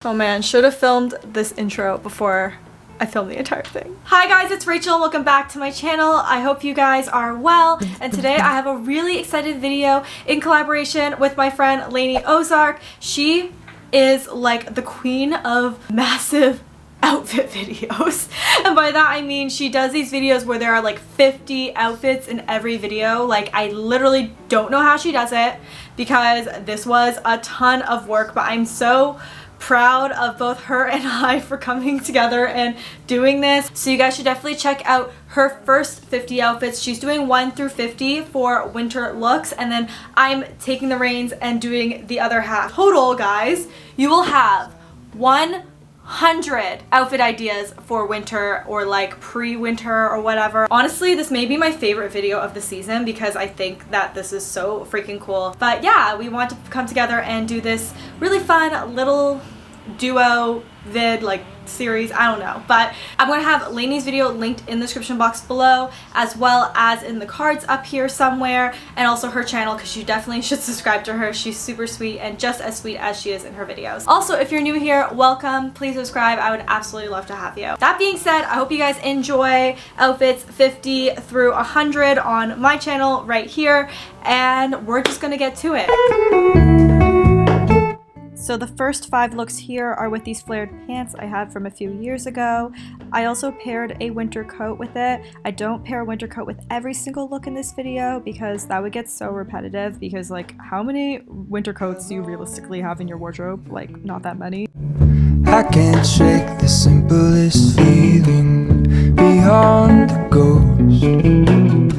Oh man, should have filmed this intro before I filmed the entire thing. Hi guys, it's Rachel and welcome back to my channel. I hope you guys are well, and today I have a really excited video in collaboration with my friend Laini Ozark. She is like the queen of massive outfit videos, and by that I mean she does these videos where there are like 50 outfits in every video. Like, I literally don't know how she does it because this was a ton of work, but I'm so proud of both her and I for coming together and doing this. So you guys should definitely check out her first 50 outfits. She's doing 1 through 50 for winter looks, and then I'm taking the reins and doing the other half. Total, guys, you will have 100 outfit ideas for winter or like pre-winter or whatever. Honestly, this may be my favorite video of the season because I think that this is so freaking cool. But yeah, we want to come together and do this really fun little duo vid like series, I don't know, but I'm gonna have Laini's video linked in the description box below, as well as in the cards up here somewhere, and also her channel, because you definitely should subscribe to her. She's super sweet and just as sweet as she is in her videos. Also, if you're new here, welcome. Please subscribe. I would absolutely love to have you. That being said, I hope you guys enjoy outfits 50 through 100 on my channel right here, and we're just gonna get to it. So the first 5 looks here are with these flared pants I had from a few years ago. I also paired a winter coat with it. I don't pair a winter coat with every single look in this video because that would get so repetitive, because like, how many winter coats do you realistically have in your wardrobe? Like, not that many. I can't shake the simplest feeling beyond the ghost.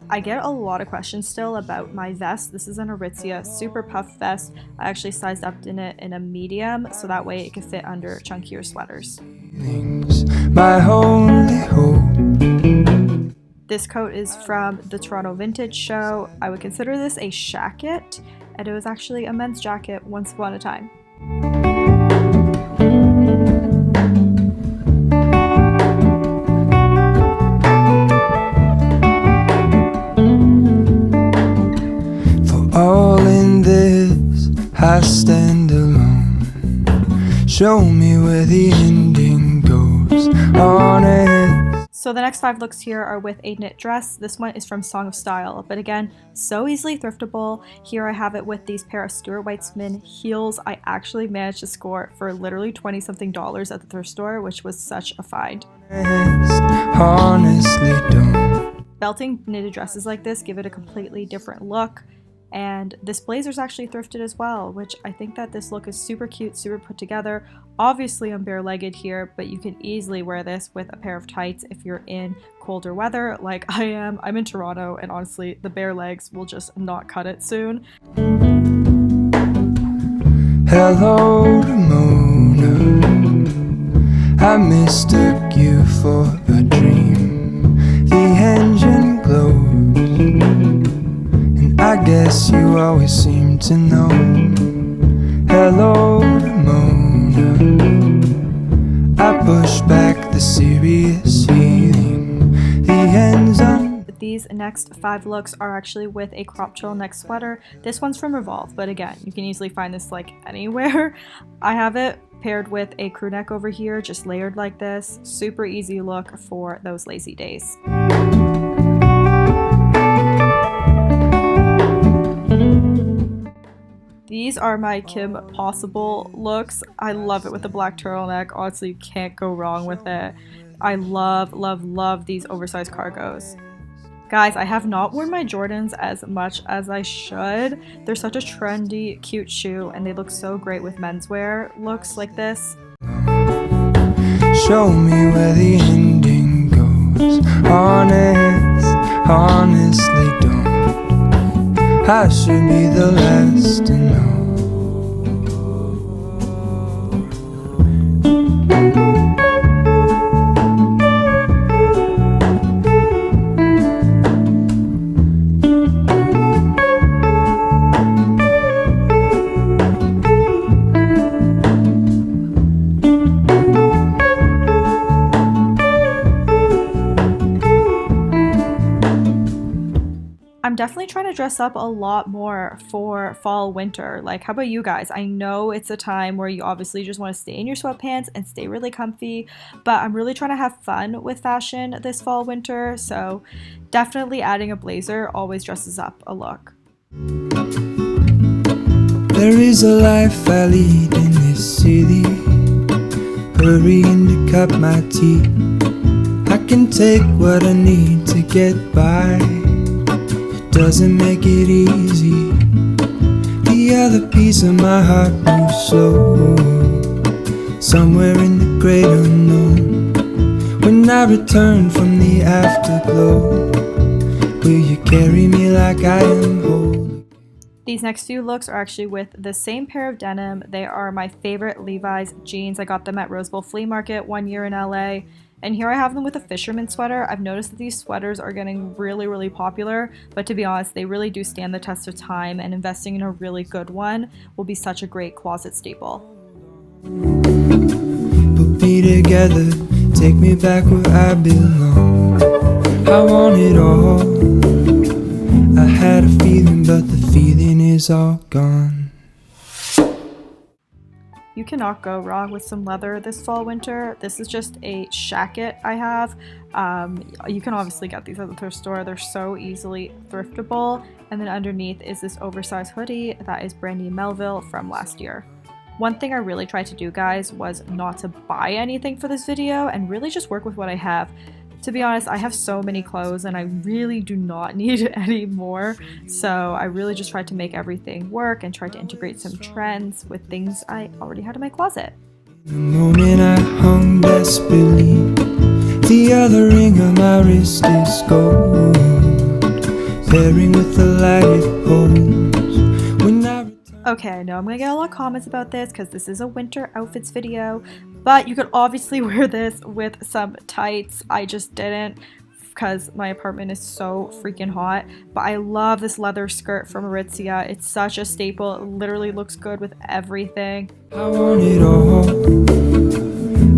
I get a lot of questions still about my vest. This is an Aritzia super puff vest. I actually sized up in it in a medium so that way it could fit under chunkier sweaters. My only hope. This coat is from the Toronto Vintage Show. I would consider this a shacket, and it was actually a men's jacket once upon a time. All in this, I stand alone. Show me where the ending goes on it. So the next 5 looks here are with a knit dress. This one is from Song of Style, but again, so easily thriftable. Here I have it with these pair of Stuart Weitzman heels. I actually managed to score it for literally $20-something at the thrift store, which was such a find. Honestly, don't. Belting knitted dresses like this give it a completely different look. And this blazer's actually thrifted as well, which I think that this look is super cute, super put together. Obviously I'm bare-legged here, but you can easily wear this with a pair of tights if you're in colder weather like I am. I'm in Toronto, and honestly the bare legs will just not cut it soon. Hello, Ramona. I mistook you for a dream. The engine glows. I guess you always seem to know. Hello, Ramona. I push back the serious feeling. The ends on. These next 5 looks are actually with a crop turtleneck sweater. This one's from Revolve, but again, you can easily find this like anywhere. I have it paired with a crewneck over here, just layered like this. Super easy look for those lazy days. These are my Kim Possible looks. I love it with the black turtleneck. Honestly, you can't go wrong with it. I love, love, love these oversized cargos. Guys, I have not worn my Jordans as much as I should. They're such a trendy, cute shoe, and they look so great with menswear looks like this. Show me where the ending goes. Honestly don't. I should be the last to know. I'm I'm definitely trying to dress up a lot more for fall winter. Like, how about you guys? I know it's a time where you obviously just want to stay in your sweatpants and stay really comfy, but I'm really trying to have fun with fashion this fall winter, so definitely adding a blazer always dresses up a look. There is a life I lead in this city, hurrying to cut my teeth. I can take what I need to get by, it doesn't make it easy. The other piece of my heart moves slow, somewhere in the great unknown. When I return from the afterglow, will you carry me like I am whole? These next few looks are actually with the same pair of denim. They are my favorite Levi's jeans. I got them at Rose Bowl Flea Market one year in LA. And here I have them with a fisherman sweater. I've noticed that these sweaters are getting really popular, but to be honest, they really do stand the test of time, and investing in a really good one will be such a great closet staple. Put me together, take me back where I belong. I want it all. I had a feeling, but the feeling is all gone. You cannot go wrong with some leather this fall winter. This is just a shacket I have. You can obviously get these at the thrift store. They're so easily thriftable. And then underneath is this oversized hoodie that is brand new Melville from last year. One thing I really tried to do, guys, was not to buy anything for this video and really just work with what I have. To be honest, I have so many clothes and I really do not need any more. So I really just tried to make everything work and tried to integrate some trends with things I already had in my closet. The moment I hung desperately, the other ring on my wrist is gold, pairing with the light it holds. When I Okay, I know I'm gonna get a lot of comments about this because this is a winter outfits video, but you could obviously wear this with some tights. I just didn't because my apartment is so freaking hot, but I love this leather skirt from Aritzia. It's such a staple. It literally looks good with everything. I want it all.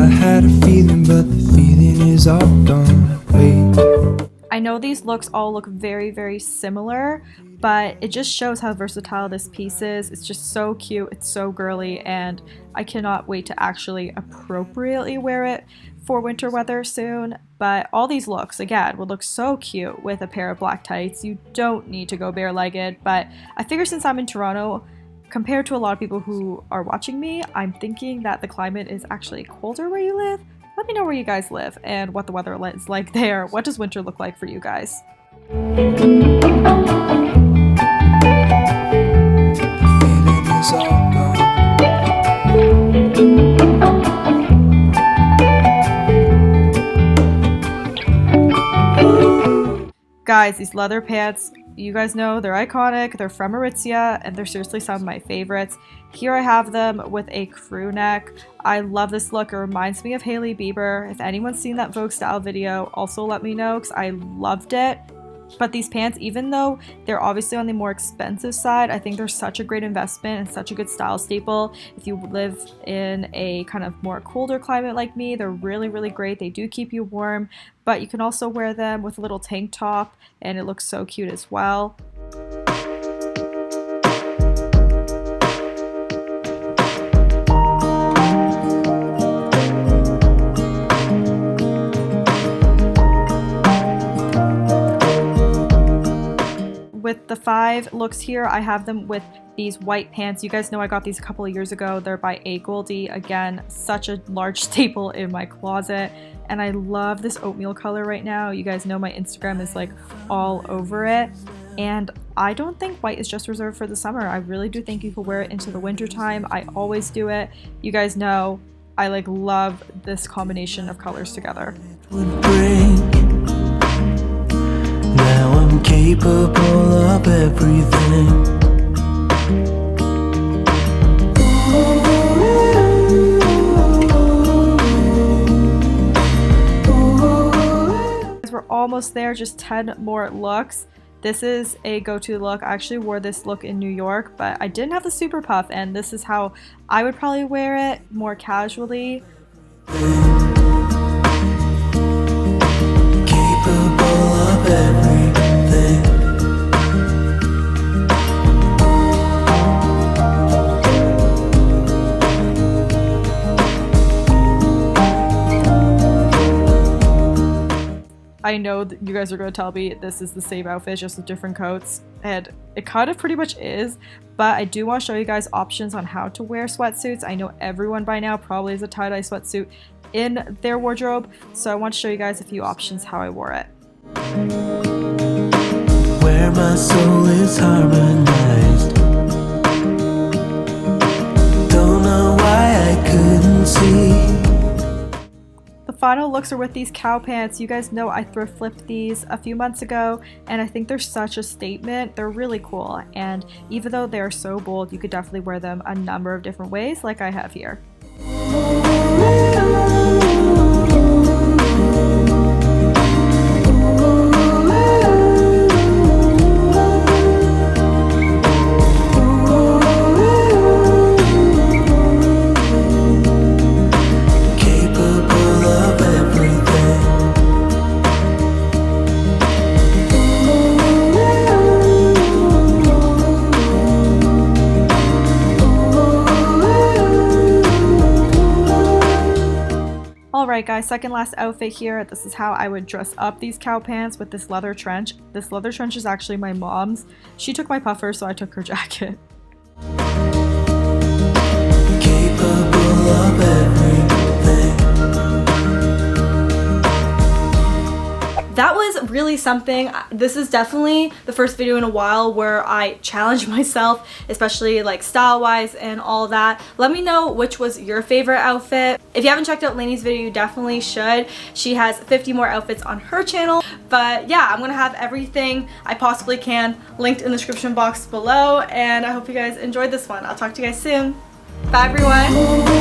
I had a feeling, but the feeling is all gone. Wait. I know these looks all look very similar, but it just shows how versatile this piece is. It's just so cute, it's so girly, and I cannot wait to actually appropriately wear it for winter weather soon. But all these looks, again, would look so cute with a pair of black tights. You don't need to go bare-legged, but I figure since I'm in Toronto, compared to a lot of people who are watching me, I'm thinking that the climate is actually colder where you live. Let me know where you guys live and what the weather is like there. What does winter look like for you guys? Guys, these leather pants, you guys know they're iconic. They're from Aritzia and they're seriously some of my favorites. Here I have them with a crew neck. I love this look. It reminds me of Hailey Bieber. If anyone's seen that Vogue style video, also let me know because I loved it. But these pants, even though they're obviously on the more expensive side, I think they're such a great investment and such a good style staple. If you live in a kind of more colder climate like me, they're really great. They do keep you warm, but you can also wear them with a little tank top and it looks so cute as well. With the 5 looks here, I have them with these white pants. You guys know I got these a couple of years ago. They're by Blvd. Again, such a large staple in my closet. And I love this oatmeal color right now. You guys know my Instagram is like all over it. And I don't think white is just reserved for the summer. I really do think you can wear it into the winter time. I always do it. You guys know I like love this combination of colors together. Now I'm capable of everything. We're almost there, just 10 more looks. This is a go-to look. I actually wore this look in New York, but I didn't have the super puff, and this is how I would probably wear it more casually. I know that you guys are going to tell me this is the same outfit, just with different coats, and it kind of pretty much is, but I do want to show you guys options on how to wear sweatsuits. I know everyone by now probably has a tie-dye sweatsuit in their wardrobe, so I want to show you guys a few options how I wore it. Where my soul is harmonized. Don't know why I couldn't see. The final looks are with these cow pants. You guys know I thrift flipped these a few months ago, and I think they're such a statement. They're really cool, and even though they're so bold, you could definitely wear them a number of different ways like I have here. Alright guys, second last outfit here. This is how I would dress up these cow pants with this leather trench. This leather trench is actually my mom's. She took my puffer, so I took her jacket. Capable of everything. That was really something. This is definitely the first video in a while where I challenged myself, especially like style wise and all that. Let me know which was your favorite outfit. If you haven't checked out Laini's video, you definitely should. She has 50 more outfits on her channel. But yeah, I'm gonna have everything I possibly can linked in the description box below, and I hope you guys enjoyed this one. I'll talk to you guys soon. Bye everyone.